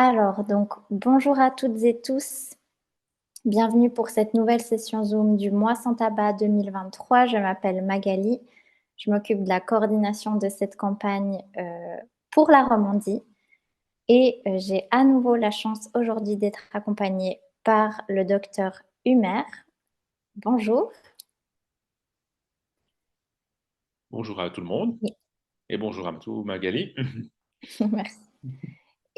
Alors, donc, bonjour à toutes et tous. Bienvenue pour cette nouvelle session Zoom du mois sans tabac 2023. Je m'appelle Magali. Je m'occupe de la coordination de cette campagne pour la Romandie. Et j'ai à nouveau la chance aujourd'hui d'être accompagnée par le docteur Humer. Bonjour. Bonjour à tout le monde et bonjour à tout Magali. Merci.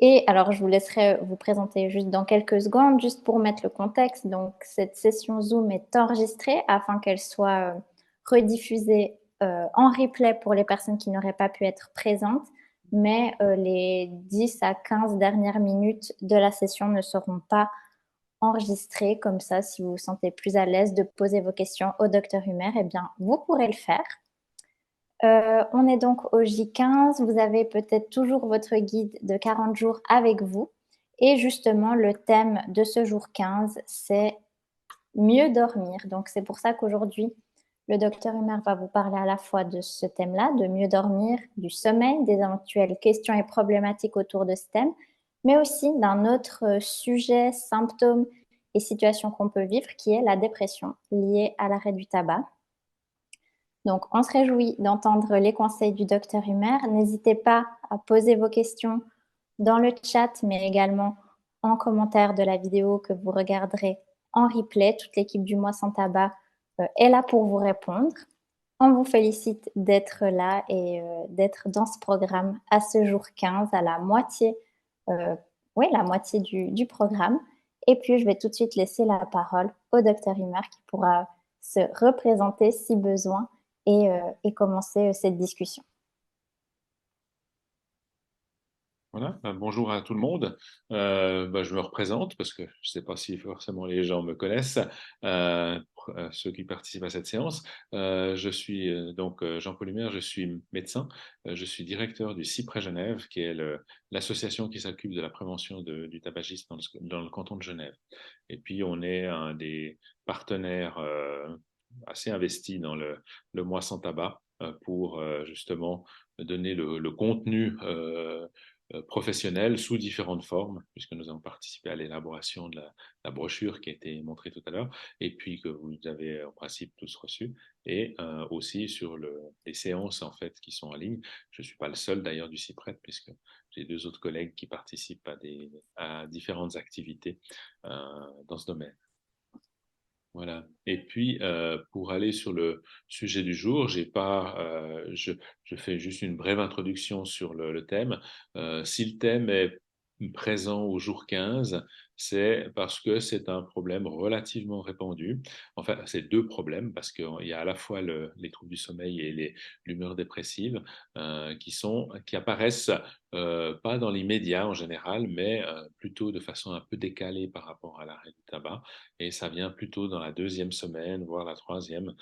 Et alors, je vous laisserai vous présenter juste dans quelques secondes, juste pour mettre le contexte. Donc, cette session Zoom est enregistrée afin qu'elle soit rediffusée en replay pour les personnes qui n'auraient pas pu être présentes. Mais les 10 à 15 dernières minutes de la session ne seront pas enregistrées. Comme ça, si vous vous sentez plus à l'aise de poser vos questions au docteur Humer, eh bien, vous pourrez le faire. On est donc au J15. Vous avez peut-être toujours votre guide de 40 jours avec vous. Et justement, le thème de ce jour 15, c'est mieux dormir. Donc, c'est pour ça qu'aujourd'hui, le docteur Humer va vous parler à la fois de ce thème-là, de mieux dormir, du sommeil, des éventuelles questions et problématiques autour de ce thème, mais aussi d'un autre sujet, symptôme et situation qu'on peut vivre, qui est la dépression liée à l'arrêt du tabac. Donc, on se réjouit d'entendre les conseils du docteur Humer. N'hésitez pas à poser vos questions dans le chat, mais également en commentaire de la vidéo que vous regarderez en replay. Toute l'équipe du Mois sans tabac est là pour vous répondre. On vous félicite d'être là et d'être dans ce programme à ce jour 15, à la moitié, euh, oui, la moitié du programme. Et puis, je vais tout de suite laisser la parole au docteur Humer qui pourra se représenter si besoin et commencer cette discussion. Voilà, bonjour à tout le monde. Je me représente parce que je ne sais pas si forcément les gens me connaissent, ceux qui participent à cette séance. Je suis Jean-Paul Humer, je suis médecin, je suis directeur du CIPRE Genève, qui est l'association qui s'occupe de la prévention du tabagisme dans le canton de Genève. Et puis on est un des partenaires assez investis dans le mois sans tabac pour justement donner le contenu professionnels sous différentes formes, puisque nous avons participé à l'élaboration de la brochure qui a été montrée tout à l'heure, et puis que vous avez en principe tous reçu, et aussi sur les séances en fait qui sont en ligne. Je ne suis pas le seul d'ailleurs du CIPRET, puisque j'ai deux autres collègues qui participent à différentes activités dans ce domaine. Voilà. Et puis, pour aller sur le sujet du jour, j'ai pas, je fais juste une brève introduction sur le thème. Si le thème est présent au jour 15, c'est parce que c'est un problème relativement répandu. Enfin, c'est deux problèmes, parce qu'il y a à la fois les troubles du sommeil et l'humeur dépressive qui apparaissent pas dans l'immédiat en général, mais plutôt de façon un peu décalée par rapport à l'arrêt du tabac. Et ça vient plutôt dans la deuxième semaine, voire la troisième,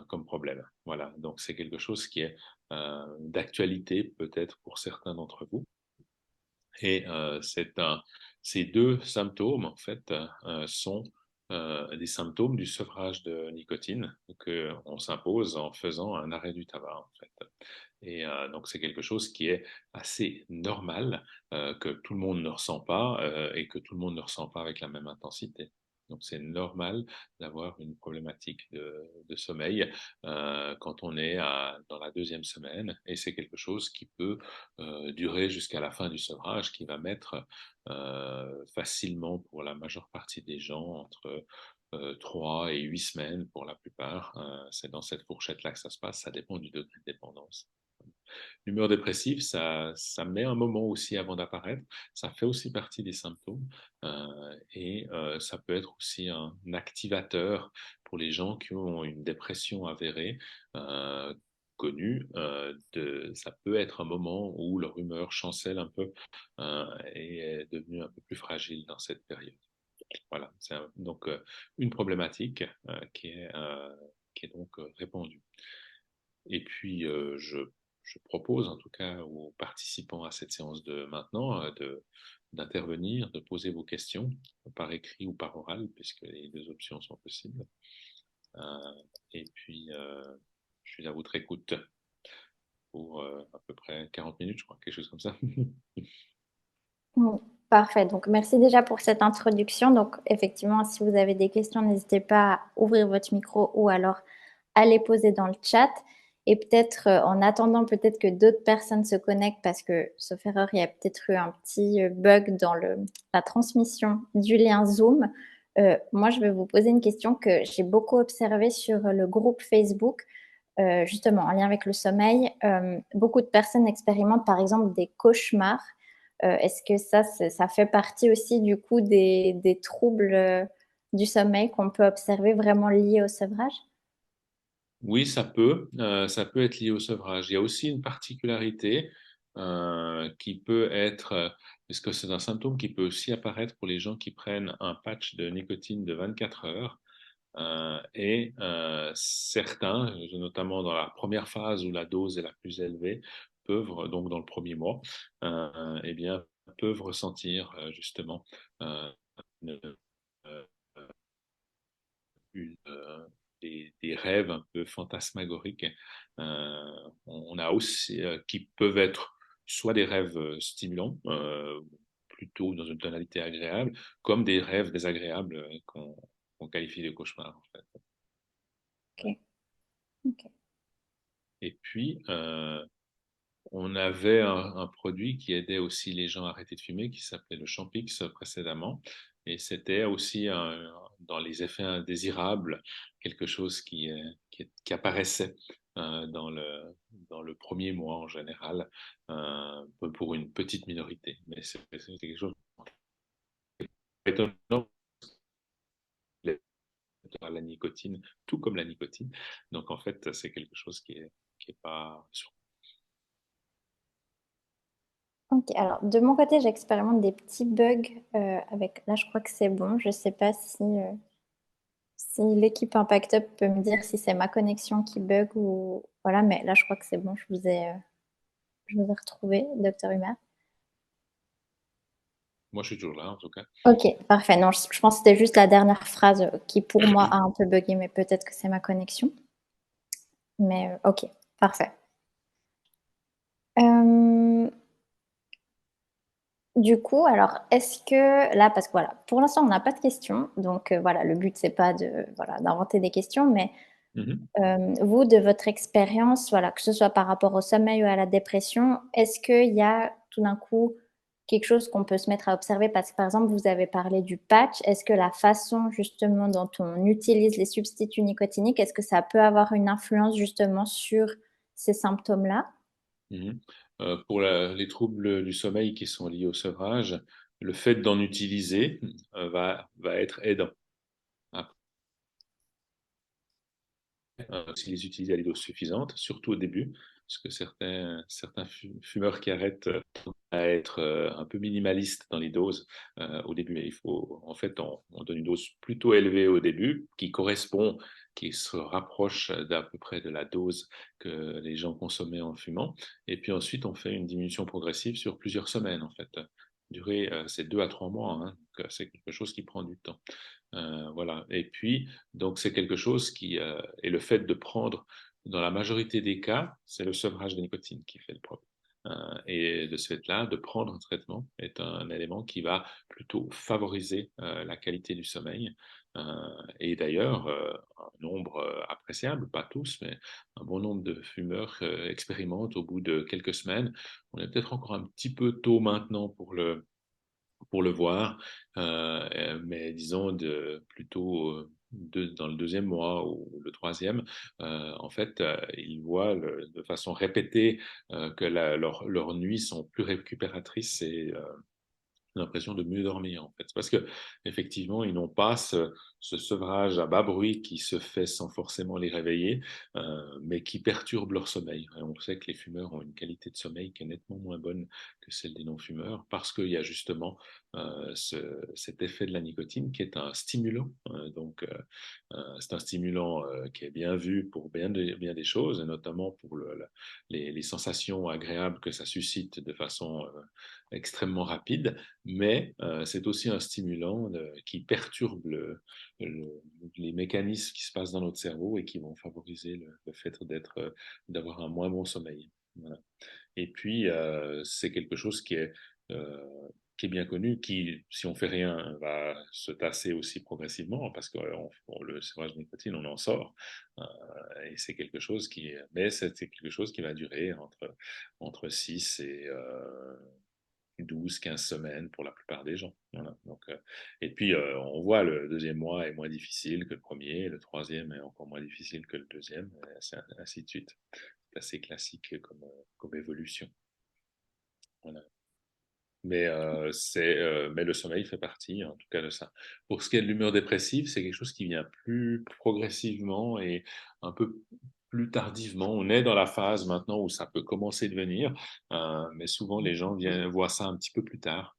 comme problème. Voilà, donc c'est quelque chose qui est d'actualité peut-être pour certains d'entre vous. Et ces deux symptômes, en fait, sont des symptômes du sevrage de nicotine qu'on s'impose en faisant un arrêt du tabac, en fait. Et donc, c'est quelque chose qui est assez normal, que tout le monde ne ressent pas et que tout le monde ne ressent pas avec la même intensité. Donc, c'est normal d'avoir une problématique de sommeil quand on est dans la deuxième semaine. Et c'est quelque chose qui peut durer jusqu'à la fin du sevrage, qui va mettre facilement pour la majeure partie des gens entre 3 et 8 semaines pour la plupart. C'est dans cette fourchette-là que ça se passe. Ça dépend du degré de dépendance. L'humeur dépressive, ça met un moment aussi avant d'apparaître. Ça fait aussi partie des symptômes et ça peut être aussi un activateur pour les gens qui ont une dépression avérée. Connue, ça peut être un moment où leur humeur chancelle un peu et est devenue un peu plus fragile dans cette période. Voilà, c'est donc une problématique qui est donc répandue. Et puis, je propose en tout cas aux participants à cette séance de maintenant d'intervenir, de poser vos questions par écrit ou par oral, puisque les deux options sont possibles. Euh, et puis, je suis à votre écoute pour à peu près 40 minutes, je crois, quelque chose comme ça. Parfait. Donc, merci déjà pour cette introduction. Donc, effectivement, si vous avez des questions, n'hésitez pas à ouvrir votre micro ou alors à les poser dans le chat. Et peut-être, en attendant, peut-être que d'autres personnes se connectent parce que, sauf erreur, il y a peut-être eu un petit bug dans la transmission du lien Zoom. Moi, je vais vous poser une question que j'ai beaucoup observée sur le groupe Facebook, justement en lien avec le sommeil. Beaucoup de personnes expérimentent, par exemple, des cauchemars. Est-ce que ça fait partie aussi du coup des troubles du sommeil qu'on peut observer vraiment liés au sevrage? Oui, ça peut être lié au sevrage. Il y a aussi une particularité qui peut être, parce que c'est un symptôme qui peut aussi apparaître pour les gens qui prennent un patch de nicotine de 24 heures. Certains, notamment dans la première phase où la dose est la plus élevée, peuvent, donc dans le premier mois, eh bien, peuvent ressentir justement euh, une, euh, des rêves un peu fantasmagoriques. On a aussi qui peuvent être soit des rêves stimulants, plutôt dans une tonalité agréable, comme des rêves désagréables qu'on qualifie de cauchemars en fait. OK, OK. Et puis, on avait un produit qui aidait aussi les gens à arrêter de fumer, qui s'appelait le Champix précédemment. Et c'était aussi dans les effets indésirables, quelque chose qui apparaissait dans le premier mois en général, pour une petite minorité. Mais c'est quelque chose d'étonnant, la nicotine, tout comme la nicotine. Donc en fait, c'est quelque chose qui est pas sur. OK, alors de mon côté, j'expérimente des petits bugs, avec là, je crois que c'est bon. Je sais pas si l'équipe Impact Up peut me dire si c'est ma connexion qui bug ou voilà, mais là, je crois que c'est bon. Je vous ai retrouvé, docteur Humer. Moi, je suis toujours là, en tout cas. OK, parfait. Non, je pense que c'était juste la dernière phrase, qui pour moi a un peu buggé, mais peut-être que c'est ma connexion. Mais, OK, parfait. Hem, du coup, alors est-ce que là parce que voilà, pour l'instant on n'a pas de questions, donc voilà, le but c'est pas de voilà, d'inventer des questions, mais Mhm. vous de votre expérience, voilà, que ce soit par rapport au sommeil ou à la dépression, est-ce qu'il y a tout d'un coup quelque chose qu'on peut se mettre à observer? Parce que par exemple, vous avez parlé du patch. Est-ce que la façon justement dont on utilise les substituts nicotiniques, est-ce que ça peut avoir une influence justement sur ces symptômes-là? Mhm. Pour les troubles du sommeil qui sont liés au sevrage, le fait d'en utiliser va être aidant. Après, si les utiliser à des doses suffisantes, surtout au début, parce que certains fumeurs qui arrêtent à être un peu minimaliste dans les doses au début. Il faut, en fait, on donne une dose plutôt élevée au début qui correspond, qui se rapproche d'à peu près de la dose que les gens consommaient en fumant. Et puis ensuite, on fait une diminution progressive sur plusieurs semaines, en fait. Durer, c'est 2 à 3 mois, hein, donc c'est quelque chose qui prend du temps. Voilà. Et puis, donc, c'est quelque chose qui est le fait de prendre, dans la majorité des cas, c'est le sevrage de nicotine qui fait le problème. Et de ce fait-là, de prendre un traitement est un élément qui va plutôt favoriser la qualité du sommeil. Euh, et d'ailleurs, un nombre appréciable, pas tous, mais un bon nombre de fumeurs expérimentent au bout de quelques semaines. On est peut-être encore un petit peu tôt maintenant pour le voir, mais disons plutôt dans le deuxième mois ou le troisième, en fait, ils voient de façon répétée que leurs nuits sont plus récupératrices et l'impression de mieux dormir en fait. Parce que effectivement, ils n'ont pas ce sevrage à bas bruit qui se fait sans forcément les réveiller, mais qui perturbe leur sommeil. Et on sait que les fumeurs ont une qualité de sommeil qui est nettement moins bonne que celle des non-fumeurs parce qu'il y a justement cet effet de la nicotine qui est un stimulant. C'est un stimulant qui est bien vu pour bien des choses, et notamment pour les sensations agréables que ça suscite de façon extrêmement rapide, mais c'est aussi un stimulant qui perturbe les mécanismes qui se passent dans notre cerveau et qui vont favoriser le fait d'avoir un moins bon sommeil. Voilà. Et puis, c'est quelque chose qui est qui est bien connu, qui, si on fait rien, va se tasser aussi progressivement, parce que le sévrage de nicotine, on en sort, et c'est quelque chose mais c'est quelque chose qui va durer entre 6 et 12, 15 semaines pour la plupart des gens. Voilà. Donc, et puis, on voit le deuxième mois est moins difficile que le premier, le troisième est encore moins difficile que le deuxième, et ainsi de suite. C'est assez classique comme évolution. Voilà. Mais le sommeil fait partie, en tout cas, de ça. Pour ce qui est de l'humeur dépressive, c'est quelque chose qui vient plus progressivement et un peu plus tardivement. On est dans la phase maintenant où ça peut commencer de venir, mais souvent les gens voient ça un petit peu plus tard.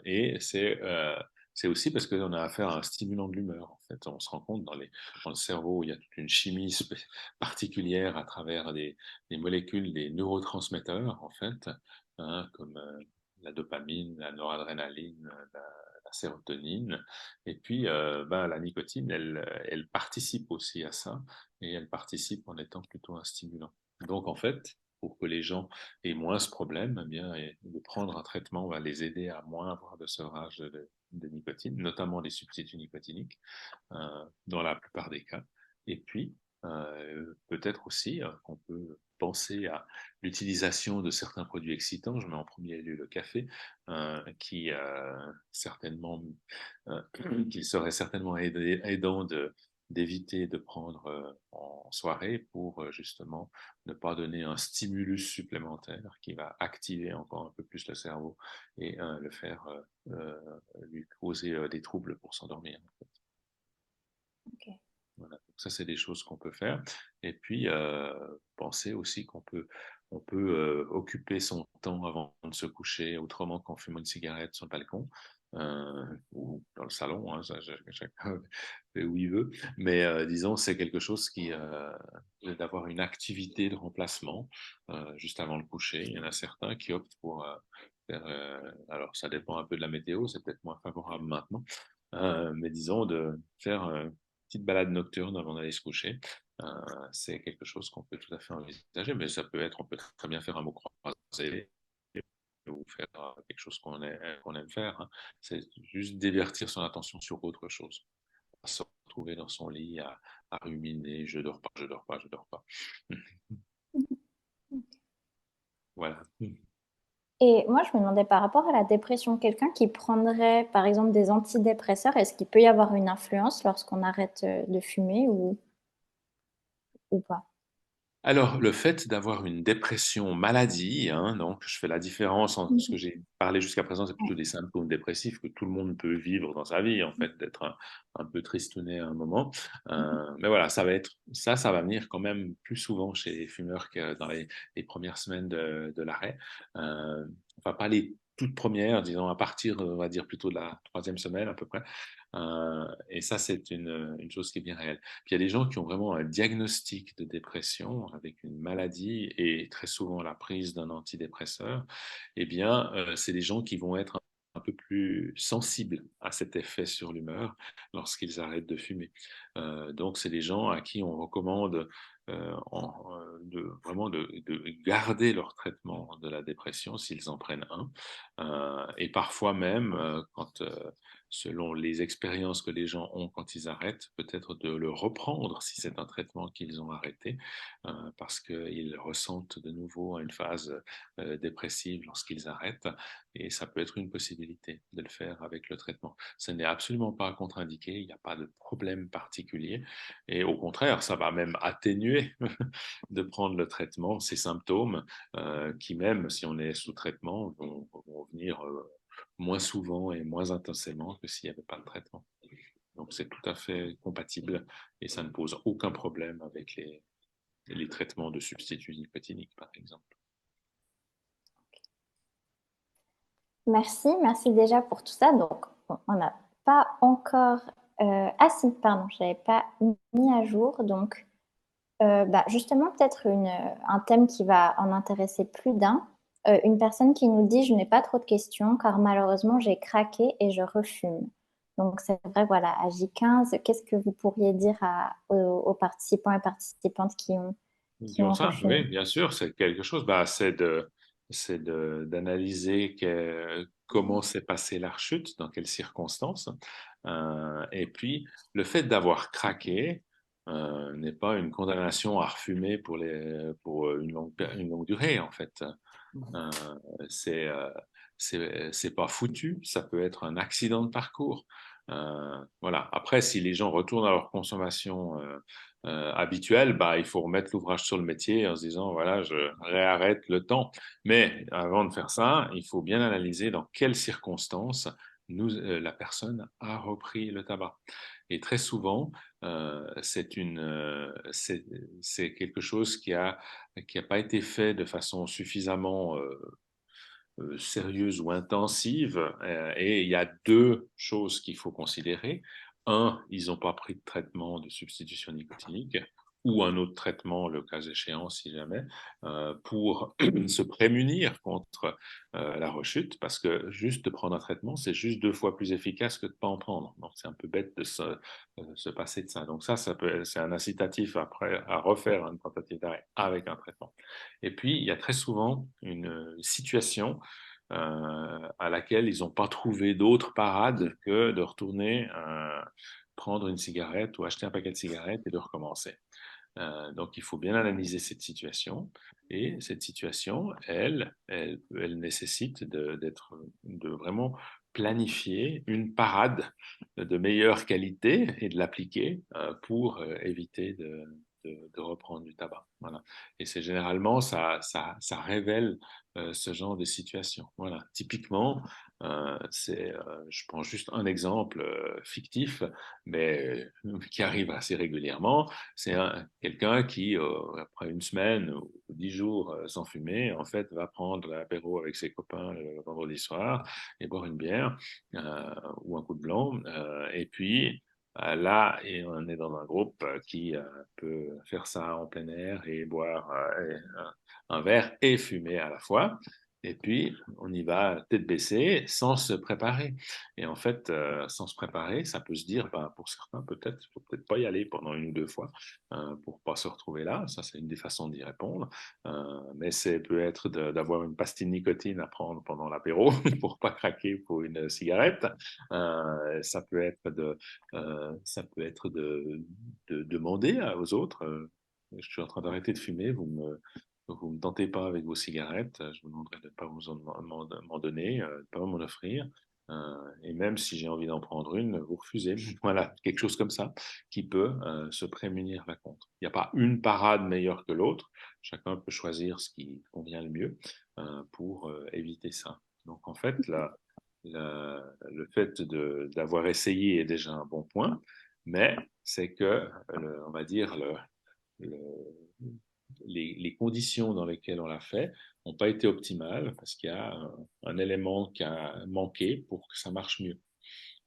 Et c'est aussi parce qu'on a affaire à un stimulant de l'humeur. En fait, on se rend compte dans le cerveau, il y a toute une chimie particulière à travers des molécules, des neurotransmetteurs, en fait, comme la dopamine, la noradrénaline, la sérotonine. Et puis, la nicotine, elle participe aussi à ça, et elle participe en étant plutôt un stimulant. Donc, en fait, pour que les gens aient moins ce problème, eh bien, et de prendre un traitement va les aider à moins avoir de sevrage de nicotine, notamment les substituts nicotiniques, dans la plupart des cas. Et puis, peut-être aussi qu'on peut penser à l'utilisation de certains produits excitants. Je mets en premier lieu le café, qui certainement, euh, qu'il serait certainement aidant d'éviter de prendre en soirée pour justement ne pas donner un stimulus supplémentaire qui va activer encore un peu plus le cerveau et le faire lui causer des troubles pour s'endormir. Ok. Voilà. Donc ça, c'est des choses qu'on peut faire. Et puis, penser aussi on peut occuper son temps avant de se coucher autrement qu'en fumant une cigarette sur le balcon ou dans le salon, hein, ça, chacun fait où il veut. Mais disons, c'est quelque chose d'avoir une activité de remplacement juste avant le coucher. Il y en a certains qui optent pour faire, alors ça dépend un peu de la météo, c'est peut-être moins favorable maintenant, mais disons de faire petite balade nocturne avant d'aller se coucher. Euh, c'est quelque chose qu'on peut tout à fait envisager, mais on peut très bien faire un mot croisé ou faire quelque chose qu'on aime faire, hein. C'est juste divertir son attention sur autre chose. Pas se retrouver dans son lit à ruminer, je dors pas, je dors pas, je dors pas. Voilà. Et moi, je me demandais par rapport à la dépression, quelqu'un qui prendrait par exemple des antidépresseurs, est-ce qu'il peut y avoir une influence lorsqu'on arrête de fumer ou pas? Alors, le fait d'avoir une dépression maladie, hein, donc je fais la différence entre ce que Mhm. j'ai parlé jusqu'à présent, c'est Ouais. plutôt des symptômes dépressifs que tout le monde peut vivre dans sa vie, en fait, d'être un peu tristouné à un moment. Mais voilà, ça va venir quand même plus souvent chez les fumeurs que dans les premières semaines de l'arrêt. Enfin, pas les toutes premières, disons, à partir, on va dire, plutôt de la troisième semaine à peu près. Et ça, c'est une chose qui est bien réelle. Puis il y a des gens qui ont vraiment un diagnostic de dépression avec une maladie et très souvent la prise d'un antidépresseur. Eh bien, c'est des gens qui vont être un peu plus sensibles à cet effet sur l'humeur lorsqu'ils arrêtent de fumer. Donc, c'est des gens à qui on recommande vraiment de garder leur traitement de la dépression s'ils en prennent un. Et parfois même, selon les expériences que les gens ont quand ils arrêtent, peut-être de le reprendre si c'est un traitement qu'ils ont arrêté, parce qu'ils ressentent de nouveau une phase dépressive lorsqu'ils arrêtent, et ça peut être une possibilité de le faire avec le traitement. Ce n'est absolument pas contre-indiqué, il n'y a pas de problème particulier, et au contraire, ça va même atténuer de prendre le traitement, ces symptômes qui, même si on est sous traitement, vont venir moins souvent et moins intensément que s'il n'y avait pas de traitement. Donc c'est tout à fait compatible et ça ne pose aucun problème avec les traitements de substituts nicotiniques, par exemple. Merci, merci déjà pour tout ça. Donc, on n'a pas encore... ah si, pardon, je n'avais pas mis à jour. Donc, justement, peut-être un thème qui va en intéresser plus d'un. Une personne qui nous dit, je n'ai pas trop de questions car malheureusement, j'ai craqué et je refume. Donc, c'est vrai, voilà, à J15, qu'est-ce que vous pourriez dire aux participants et participantes qui Disons ont ça, refumé? oui, bien sûr, c'est quelque chose. Bah, d'analyser comment s'est passée la rechute, dans quelles circonstances. Et puis, le fait d'avoir craqué n'est pas une condamnation à refumer pour une longue durée, en fait. Euh, c'est euh, c'est pas foutu, ça peut être un accident de parcours. Voilà. Après, si les gens retournent à leur consommation habituelle, bah, il faut remettre l'ouvrage sur le métier en se disant, voilà, je réarrête le temps. Mais avant de faire ça, il faut bien analyser dans quelles circonstances la personne a repris le tabac. Et très souvent, c'est quelque chose qui a pas été fait de façon suffisamment sérieuse ou intensive. Et il y a deux choses qu'il faut considérer. Un, ils n'ont pas pris de traitement de substitution nicotinique ou un autre traitement, le cas échéant, si jamais, pour se prémunir contre la rechute, parce que juste de prendre un traitement, c'est juste 2 fois plus efficace que de ne pas en prendre. Donc, c'est un peu bête de se passer de ça. Donc, c'est un incitatif après à refaire une tentative d'arrêt avec un traitement. Et puis, il y a très souvent une situation à laquelle ils n'ont pas trouvé d'autre parade que de retourner prendre une cigarette ou acheter un paquet de cigarettes et de recommencer. Donc, il faut bien analyser cette situation. Et cette situation, elle nécessite de vraiment planifier une parade de meilleure qualité et de l'appliquer pour éviter de reprendre du tabac. Voilà. Et c'est généralement, ça révèle ce genre de situation. Voilà. Typiquement, je prends juste un exemple fictif, mais qui arrive assez régulièrement. C'est quelqu'un qui, après une semaine ou 10 jours sans fumer, en fait, va prendre l'apéro avec ses copains le vendredi soir et boire une bière ou un coup de blanc. Et puis, là, et on est dans un groupe qui peut faire ça en plein air et boire un verre et fumer à la fois. Et puis, on y va tête baissée, sans se préparer. Et en fait, sans se préparer, ça peut se dire, ben, pour certains, peut-être, il faut peut-être pas y aller pendant 1 ou 2 fois pour pas se retrouver là. Ça, c'est une des façons d'y répondre. Mais c'est peut être d'avoir une pastille de nicotine à prendre pendant l'apéro pour pas craquer pour une cigarette. Ça peut être de demander aux autres. Je suis en train d'arrêter de fumer, vous me tentez pas avec vos cigarettes, je vous demanderai de ne pas m'en donner, de ne pas m'en offrir. Et même si j'ai envie d'en prendre une, vous refusez. Voilà, quelque chose comme ça qui peut se prémunir la contre. Il n'y a pas une parade meilleure que l'autre. Chacun peut choisir ce qui convient le mieux pour éviter ça. Donc en fait, le fait d'avoir essayé est déjà un bon point, mais c'est que, on va dire, le, les conditions dans lesquelles on l'a fait n'ont pas été optimales parce qu'il y a un élément qui a manqué pour que ça marche mieux.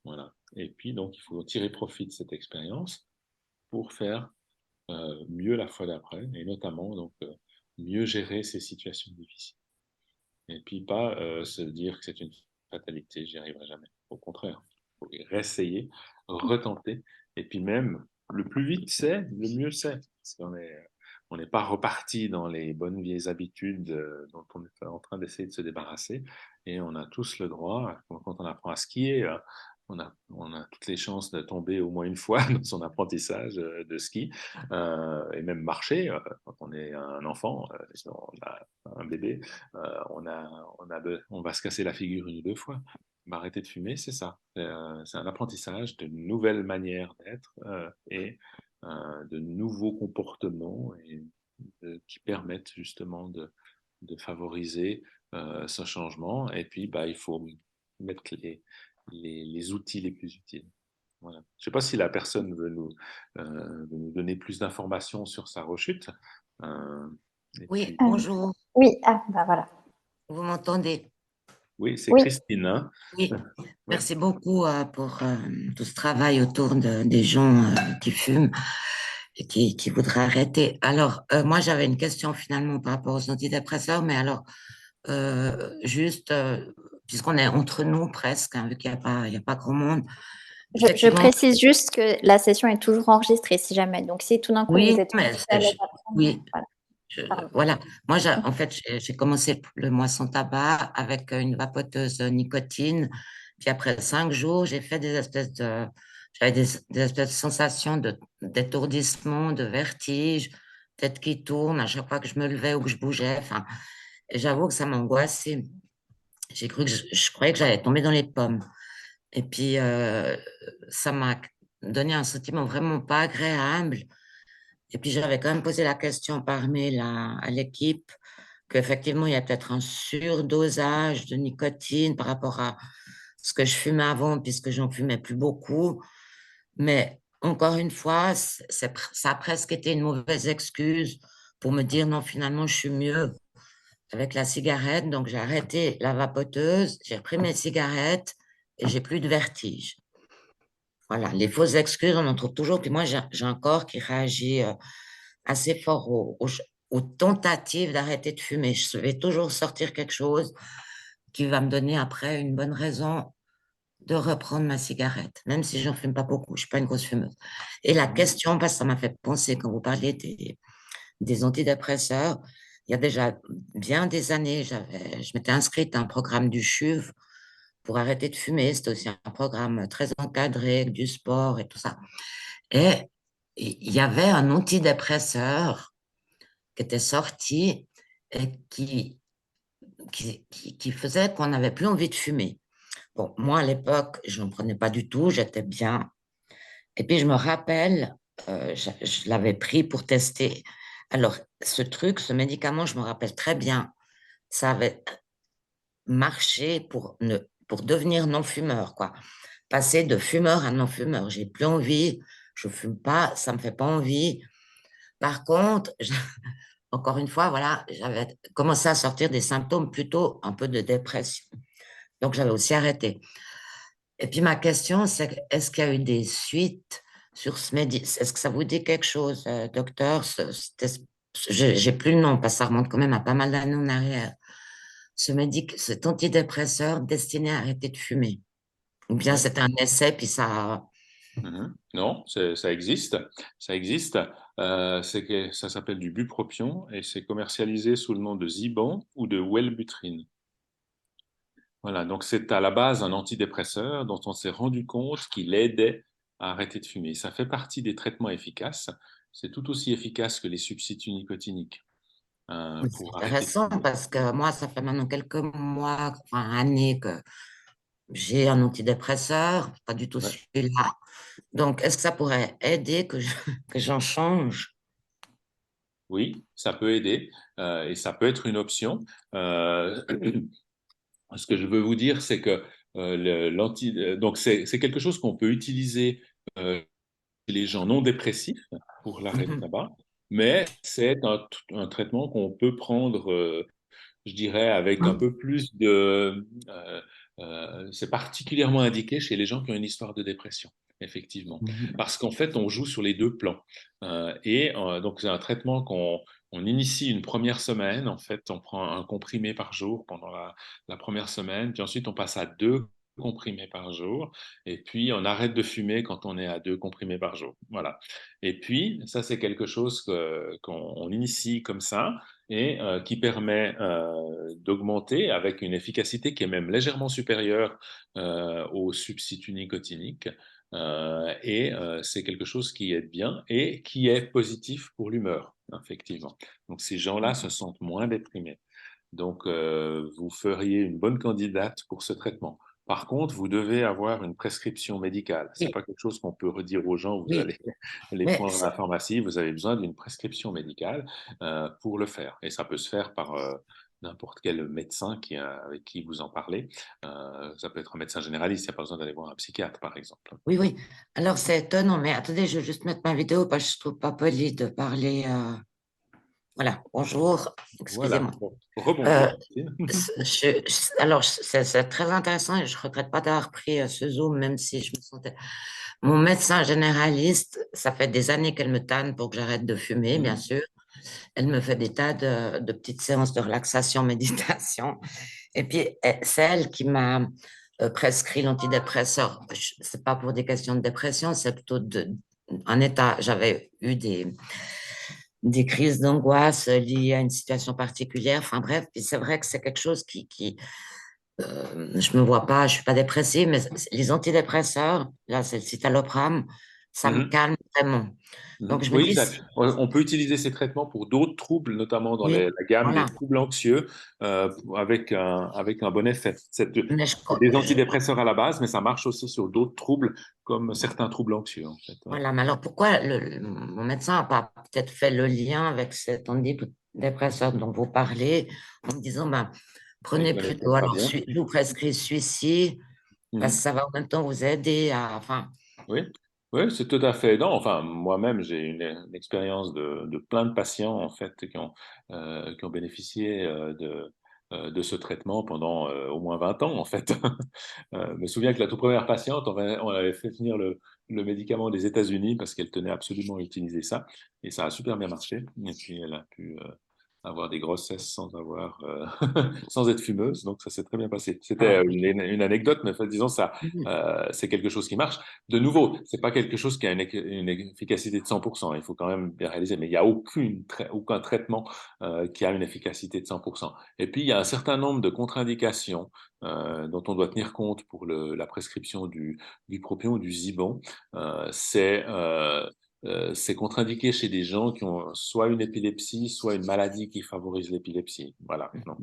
Voilà. Et puis, donc, il faut tirer profit de cette expérience pour faire mieux la fois d'après et notamment donc, mieux gérer ces situations difficiles. Et puis, pas se dire que c'est une fatalité, j'y arriverai jamais. Au contraire, il faut réessayer, retenter. Et puis même, le plus vite c'est, le mieux c'est. Parce on n'est pas reparti dans les bonnes vieilles habitudes dont on est en train d'essayer de se débarrasser. Et on a tous le droit, quand on apprend à skier, on a toutes les chances de tomber au moins une fois dans son apprentissage de ski, et même marcher quand on est un enfant, on a un bébé, on va se casser la figure 1 ou 2 fois. Mais arrêter de fumer, c'est ça. C'est un apprentissage de nouvelles manières d'être et de nouveaux comportements qui permettent justement de favoriser ce changement. Et puis, bah, il faut mettre les outils les plus utiles. Voilà. Je ne sais pas si la personne veut nous donner plus d'informations sur sa rechute. Euh, et Oui, puis, bonjour. Oui, ah, bah voilà. Vous m'entendez? oui, c'est Oui, Christine, hein. Oui, Oui. merci beaucoup pour tout ce travail autour des gens qui fument et qui voudraient arrêter. Alors, moi, j'avais une question finalement par rapport aux antidépresseurs, mais alors, juste, puisqu'on est entre nous presque, hein, vu il y a pas grand monde, je effectivement, précise juste que la session est toujours enregistrée si jamais. Donc, si tout d'un coup vous oui, êtes plus à l'aise à prendre, oui, voilà. Pardon. Voilà, moi, en fait, j'ai commencé le mois sans tabac avec une vapoteuse nicotine. Puis après 5 jours, j'ai fait j'avais des espèces de sensations d'étourdissement, de vertige, tête qui tourne à chaque fois que je me levais ou que je bougeais. Enfin, et j'avoue que ça m'angoissait. J'ai cru que je croyais que j'allais tomber dans les pommes. Et puis, ça m'a donné un sentiment vraiment pas agréable. Et puis, j'avais quand même posé la question par mail à l'équipe qu'effectivement, il y a peut-être un surdosage de nicotine par rapport à ce que je fumais avant, puisque j'en fumais plus beaucoup. Mais encore une fois, ça a presque été une mauvaise excuse pour me dire non, finalement, je suis mieux avec la cigarette. Donc, j'ai arrêté la vapoteuse, j'ai repris mes cigarettes et j'ai plus de vertige. Voilà, les fausses excuses, on en trouve toujours. Puis moi, j'ai un corps qui réagit assez fort aux tentatives d'arrêter de fumer. Je vais toujours sortir quelque chose qui va me donner après une bonne raison de reprendre ma cigarette, même si j'en fume pas beaucoup. Je suis pas une grosse fumeuse. Et la Mhm. question, parce que ça m'a fait penser quand vous parliez des antidépresseurs, il y a déjà bien des années, je m'étais inscrite à un programme du CHUV pour arrêter de fumer. C'était aussi un programme très encadré, avec du sport et tout ça. Et il y avait un antidépresseur qui était sorti et qui faisait qu'on n'avait plus envie de fumer. Bon, moi, à l'époque, je n'en prenais pas du tout, j'étais bien. Et puis, je me rappelle, je l'avais pris pour tester. Alors, ce truc, ce médicament, je me rappelle très bien, ça avait marché pour devenir non-fumeur, quoi. Passer de fumeur à non-fumeur. J'ai plus envie, je fume pas, ça me fait pas envie. Par contre, encore une fois, voilà, j'avais commencé à sortir des symptômes plutôt un peu de dépression. Donc, j'avais aussi arrêté. Et puis, ma question, c'est est-ce qu'il y a eu des suites sur ce médicament? Est-ce que ça vous dit quelque chose, docteur? J'ai plus le nom, parce que ça remonte quand même à pas mal d'années en arrière. Cet antidépresseur destiné à arrêter de fumer. Ou bien Ouais. c'était un essai, puis ça. Mhm. Non, ça existe. Ça existe. Ça s'appelle du bupropion et c'est commercialisé sous le nom de Zyban ou de Wellbutrin. Voilà, donc c'est à la base un antidépresseur dont on s'est rendu compte qu'il aidait à arrêter de fumer. Ça fait partie des traitements efficaces. C'est tout aussi efficace que les substituts nicotiniques Oui, c'est pour arrêter de intéressant fumer. parce que moi, ça fait maintenant quelques mois, enfin années que j'ai un antidépresseur, pas du tout Ouais. celui-là. Donc, est-ce que ça pourrait aider que j'en change? Oui, ça peut aider et ça peut être une option. Euh, Ce que je veux vous dire, c'est que donc c'est quelque chose qu'on peut utiliser chez les gens non dépressifs pour l'arrêt de Mhm, tabac, mais c'est un traitement qu'on peut prendre, je dirais, avec un peu plus de... c'est particulièrement indiqué chez les gens qui ont une histoire de dépression, effectivement. mhm, Parce qu'en fait, on joue sur les deux plans. Donc, c'est un traitement on initie une première semaine. En fait, on prend un comprimé par jour pendant la première semaine, puis ensuite on passe à 2 comprimés par jour, et puis on arrête de fumer quand on est à 2 comprimés par jour. Voilà. Et puis, ça, c'est quelque chose qu'on initie comme ça et qui permet d'augmenter avec une efficacité qui est même légèrement supérieure aux substituts nicotiniques. C'est quelque chose qui aide bien et qui est positif pour l'humeur, effectivement. Donc ces gens-là se sentent moins déprimés. Donc vous feriez une bonne candidate pour ce traitement. Par contre, vous devez avoir une prescription médicale. C'est oui, pas quelque chose qu'on peut redire aux gens, vous oui, allez les mais prendre à la pharmacie. Vous avez besoin d'une prescription médicale pour le faire. Et ça peut se faire par n'importe quel médecin avec qui vous en parlez. Ça peut être un médecin généraliste, il n'y a pas besoin d'aller voir un psychiatre, par exemple. oui, oui. Alors, c'est étonnant, mais attendez, je vais juste mettre ma vidéo parce que je trouve pas poli de parler. Voilà, bonjour, excusez-moi. Voilà. Bon. Rebonjour, Euh, Christine. alors, c'est très intéressant et je regrette pas d'avoir pris ce Zoom, même si je me sentais. Mon médecin généraliste, ça fait des années qu'elle me tanne pour que j'arrête de fumer, bien Mhm. sûr. Elle me fait des tas de petites séances de relaxation, méditation. Et puis, c'est elle qui m'a prescrit l'antidépresseur. C'est pas pour des questions de dépression, c'est plutôt un état. J'avais eu des crises d'angoisse liées à une situation particulière. Enfin bref, puis c'est vrai que c'est quelque chose je me vois pas, je suis pas dépressive, mais les antidépresseurs, là, c'est le citalopram, ça me calme vraiment. Donc je me Oui, dis, on peut utiliser ces traitements pour d'autres troubles, notamment dans oui, la gamme des voilà. troubles anxieux, avec un bon effet. Mais C'est des antidépresseurs à la base, mais ça marche aussi sur d'autres troubles, comme certains troubles anxieux, en fait. Ouais. voilà. Mais alors pourquoi mon médecin n'a pas peut-être fait le lien avec cet antidépresseur dont vous parlez, en me disant, ben, Mais il prenez connaît plutôt, peut-être pas alors bien. je vous prescris celui-ci, parce que Mhm. ça va en même temps vous aider à, enfin, Oui, oui, c'est tout à fait aidant. Enfin, moi-même, j'ai une expérience de plein de patients en fait qui ont bénéficié de ce traitement pendant au moins 20 ans en fait. Je me souviens que la toute première patiente, on avait fait venir le médicament des États-Unis parce qu'elle tenait absolument à utiliser ça et ça a super bien marché. Et puis elle a pu avoir des grossesses sans sans être fumeuse, donc ça s'est très bien passé. C'était ah oui. une anecdote, mais disons ça, Mhm. c'est quelque chose qui marche. De nouveau, c'est pas quelque chose qui a une efficacité de 100%. Il faut quand même bien réaliser, mais il n'y a aucun traitement qui a une efficacité de 100%. Et puis il y a un certain nombre de contre-indications dont on doit tenir compte pour la prescription du propion ou du Zibon. Euh, c'est euh, c'est contre-indiqué chez des gens qui ont soit une épilepsie, soit une maladie qui favorise l'épilepsie. Voilà. Donc,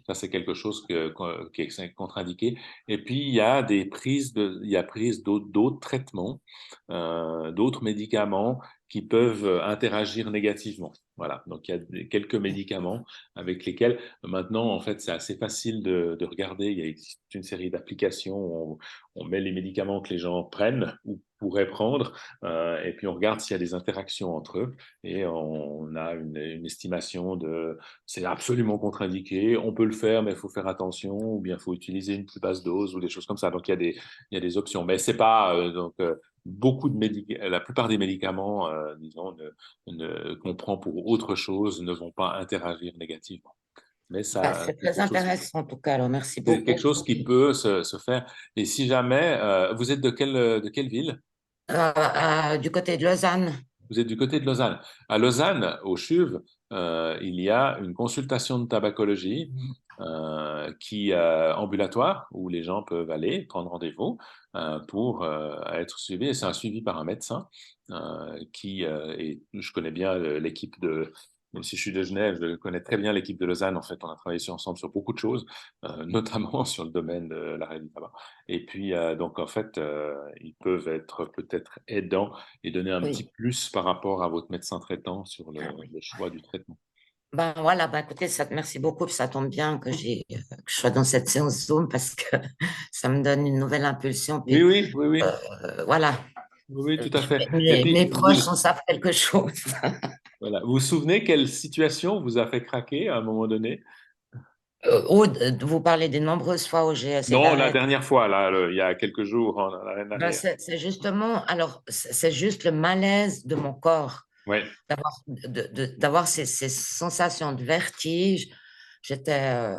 ça, c'est quelque chose qui est contre-indiqué. Et puis, il y a prise d'autres traitements, d'autres médicaments qui peuvent interagir négativement. Voilà. Donc, il y a quelques médicaments avec lesquels, maintenant, en fait, c'est assez facile de regarder. Il existe une série d'applications où on met les médicaments que les gens prennent ou pourraient prendre et puis on regarde s'il y a des interactions entre eux et on a une estimation de c'est absolument contre-indiqué, on peut le faire mais il faut faire attention ou bien il faut utiliser une plus basse dose ou des choses comme ça. Donc il y a des options, mais c'est pas la plupart des médicaments, disons, qu'on prend pour autre chose ne vont pas interagir négativement. Mais Bah, ça, c'est très intéressant en tout cas, alors merci c'est quelque beaucoup. chose qui peut se faire. Et si jamais, vous êtes de quelle ville? Du côté de Lausanne, Vous êtes du côté de Lausanne. À Lausanne, au CHUV, il y a une consultation de tabacologie ambulatoire où les gens peuvent aller prendre rendez-vous pour être suivis. Et c'est un suivi par un médecin je connais bien l'équipe même si je suis de Genève, je connais très bien l'équipe de Lausanne. En fait, on a travaillé ensemble sur beaucoup de choses, notamment sur le domaine de l'arrêt du tabac. Et puis, donc, en fait, ils peuvent être peut-être aidants et donner un petit oui. plus par rapport à votre médecin traitant sur Ah oui. le choix du traitement. Ben voilà, ben écoutez, merci beaucoup, puis ça tombe bien que je sois dans cette séance Zoom parce que ça me donne une nouvelle impulsion. Oui, Puis oui, oui, oui, voilà, oui, oui, tout à fait. Et mes puis, proches en savent quelque chose. voilà, vous vous souvenez quelle situation vous a fait craquer à un moment donné? Aude, vous parlez des nombreuses fois où j'ai essayé Non, la d'arrêter. dernière fois, là, il y a quelques jours en Ben, arrière. c'est justement, alors, c'est juste le malaise de mon corps, Oui, d'avoir ces sensations de vertige. J'étais,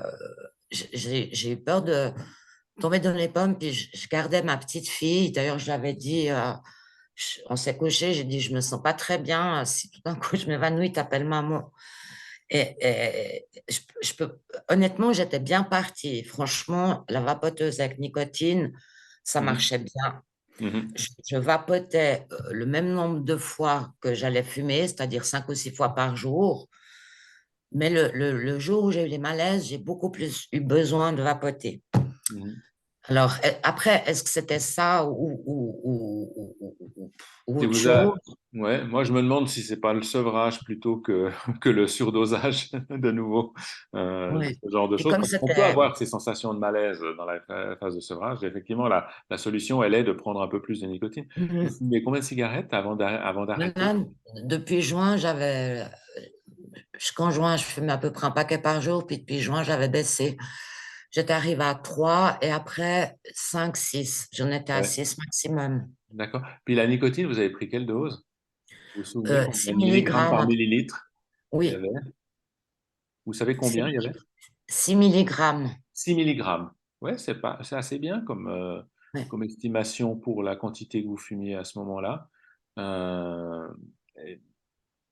j'ai eu peur de tomber dans les pommes, puis je gardais ma petite fille. D'ailleurs, je l'avais dit, on s'est couché, j'ai dit, je me sens pas très bien. Si tout d'un coup je m'évanouis, t'appelles maman. Et honnêtement, j'étais bien partie. Franchement, la vapoteuse avec nicotine, ça mhm, marchait bien. mhm, Je vapotais le même nombre de fois que j'allais fumer, c'est-à-dire 5 ou 6 fois par jour. Mais le jour où j'ai eu les malaises, j'ai beaucoup plus eu besoin de vapoter. mhm. Alors, après, est-ce que c'était ça ou Si autre vous chose? a... Ouais, moi je me demande si c'est pas le sevrage plutôt que le surdosage de nouveau, Oui. ce genre de Et choses. comme On peut c'était... avoir ces sensations de malaise dans la phase de sevrage. Effectivement, la solution, elle est de prendre un peu plus de nicotine. Vous Mhm. fumez combien de cigarettes avant d'arrêter? Là, depuis juin, jusqu'en juin, je fumais à peu près un paquet par jour, puis depuis juin, j'avais baissé. J'étais arrivée à 3 et après 5, 6. J'en étais à Ouais, 6 maximum. d'accord. Puis la nicotine, vous avez pris quelle dose? Vous vous souvenez 6 combien de milligrammes par milligrammes. millilitre il y Oui, avait? Vous savez 6, combien il y avait? 6 milligrammes. 6 milligrammes. Ouais, c'est assez bien Ouais. comme estimation pour la quantité que vous fumiez à ce moment-là. Euh,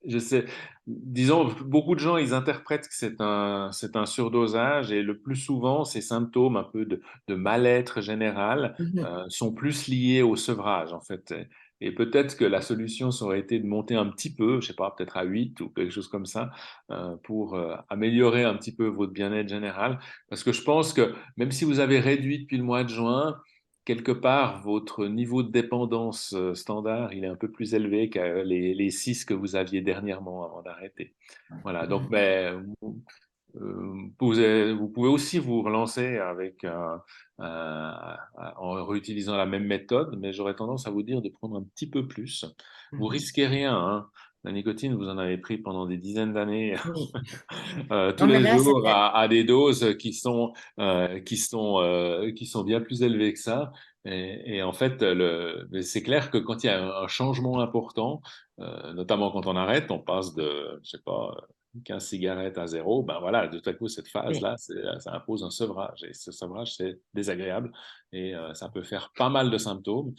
Je sais, disons, beaucoup de gens, ils interprètent que c'est un surdosage et le plus souvent, ces symptômes un peu de mal-être général Mhm. sont plus liés au sevrage, en fait. Et peut-être que la solution, ça aurait été de monter un petit peu, je sais pas, peut-être à 8 ou quelque chose comme ça, pour améliorer un petit peu votre bien-être général. Parce que je pense que même si vous avez réduit depuis le mois de juin, quelque part, votre niveau de dépendance standard, il est un peu plus élevé que les 6 que vous aviez dernièrement avant d'arrêter. Voilà, donc, mais vous pouvez aussi vous relancer avec, en réutilisant la même méthode, mais j'aurais tendance à vous dire de prendre un petit peu plus. Vous Mhm. risquez rien, hein. La nicotine, vous en avez pris pendant des dizaines d'années Oui. tous Non, mais les là, jours c'était. à des doses qui sont bien plus élevées que ça. Et en fait, c'est clair que quand il y a un changement important, notamment quand on arrête, on passe de, je sais pas, 15 cigarettes à zéro, ben voilà, de tout à coup, cette Oui, phase-là, ça impose un sevrage. Et ce sevrage, c'est désagréable et ça peut faire pas mal de symptômes,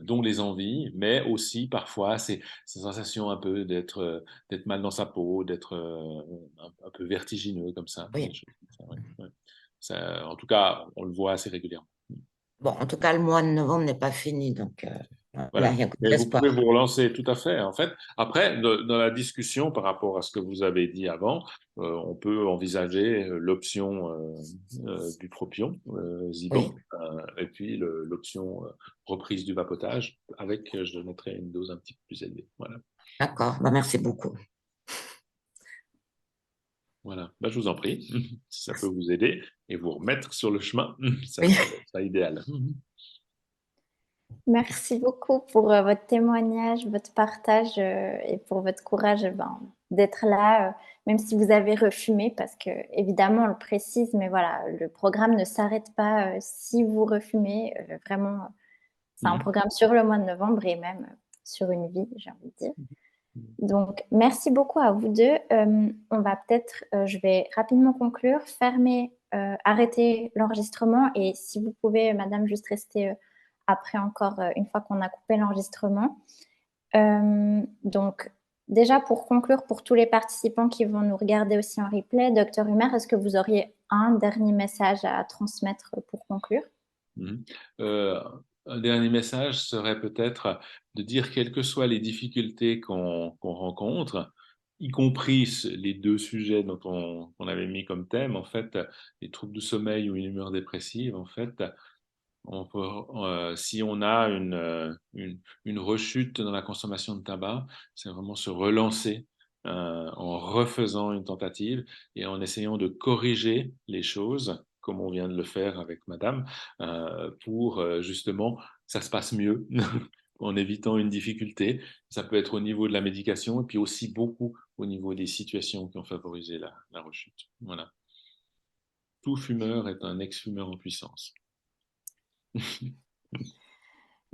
dont les envies, mais aussi parfois ces sensations un peu d'être mal dans sa peau, d'être un peu vertigineux comme ça. Des oui. choses comme ça, ouais, ouais. En tout cas, on le voit assez régulièrement. Bon, en tout cas, le mois de novembre n'est pas fini, donc voilà, il Voilà. y a encore de Mais vous pouvez l'espoir. vous relancer tout à fait. En fait, après, dans la discussion par rapport à ce que vous avez dit avant, on peut envisager l'option du propion, Zyban, Oui, et puis l'option reprise du vapotage avec, je mettrai une dose un petit peu plus élevée. Voilà. d'accord. Bah, merci beaucoup. Voilà. Bah, je vous en prie. Si ça peut vous aider et vous remettre sur le chemin, Oui, ça sera idéal. Merci beaucoup pour votre témoignage, votre partage et pour votre courage ben, d'être là, même si vous avez refumé, parce que évidemment on le précise, mais voilà, le programme ne s'arrête pas si vous refumez. Vraiment, c'est un programme sur le mois de novembre et même sur une vie, j'ai envie de dire. Donc, merci beaucoup à vous deux. On va peut-être, je vais rapidement conclure, fermer, arrêter l'enregistrement et si vous pouvez, madame, juste rester après encore, une fois qu'on a coupé l'enregistrement. Donc, déjà pour conclure, pour tous les participants qui vont nous regarder aussi en replay, docteur Humer, est-ce que vous auriez un dernier message à transmettre pour conclure? Mhm. Euh, un dernier message serait peut-être de dire quelles que soient les difficultés qu'on rencontre, y compris les deux sujets dont on avait mis comme thème, en fait, les troubles du sommeil ou une humeur dépressive, en fait, si on a une rechute dans la consommation de tabac, c'est vraiment se relancer en refaisant une tentative et en essayant de corriger les choses, comme on vient de le faire avec Madame, pour justement que ça se passe mieux. En évitant une difficulté. Ça peut être au niveau de la médication et puis aussi beaucoup au niveau des situations qui ont favorisé la rechute. Voilà. Tout fumeur est un ex-fumeur en puissance.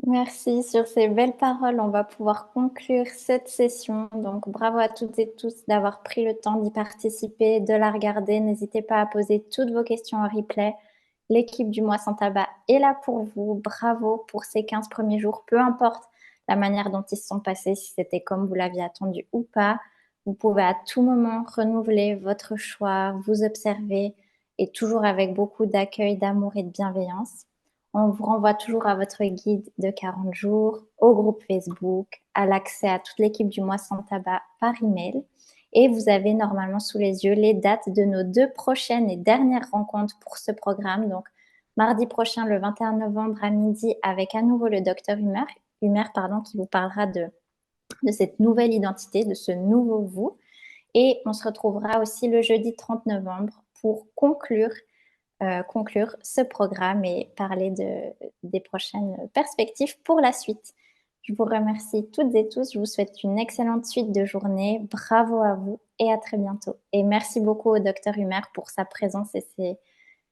Merci. Sur ces belles paroles, on va pouvoir conclure cette session. Donc, bravo à toutes et tous d'avoir pris le temps d'y participer, de la regarder. N'hésitez pas à poser toutes vos questions en replay. L'équipe du Mois sans tabac est là pour vous. Bravo pour ces 15 premiers jours. Peu importe la manière dont ils se sont passés, si c'était comme vous l'aviez attendu ou pas. Vous pouvez à tout moment renouveler votre choix, vous observer et toujours avec beaucoup d'accueil, d'amour et de bienveillance. On vous renvoie toujours à votre guide de 40 jours, au groupe Facebook, à l'accès à toute l'équipe du Mois sans tabac par email. Et vous avez normalement sous les yeux les dates de nos 2 prochaines et dernières rencontres pour ce programme. Donc, mardi prochain, le 21 novembre à midi, avec à nouveau le docteur Humer qui vous parlera de cette nouvelle identité, de ce nouveau vous. Et on se retrouvera aussi le jeudi 30 novembre pour conclure ce programme et parler des prochaines perspectives pour la suite. Je vous remercie toutes et tous. Je vous souhaite une excellente suite de journée. Bravo à vous et à très bientôt. Et merci beaucoup au docteur Humer pour sa présence et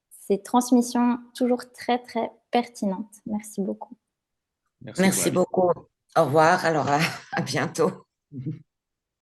ses transmissions toujours très, très pertinentes. Merci beaucoup. Merci, merci courage. beaucoup. Au revoir. Alors, à bientôt.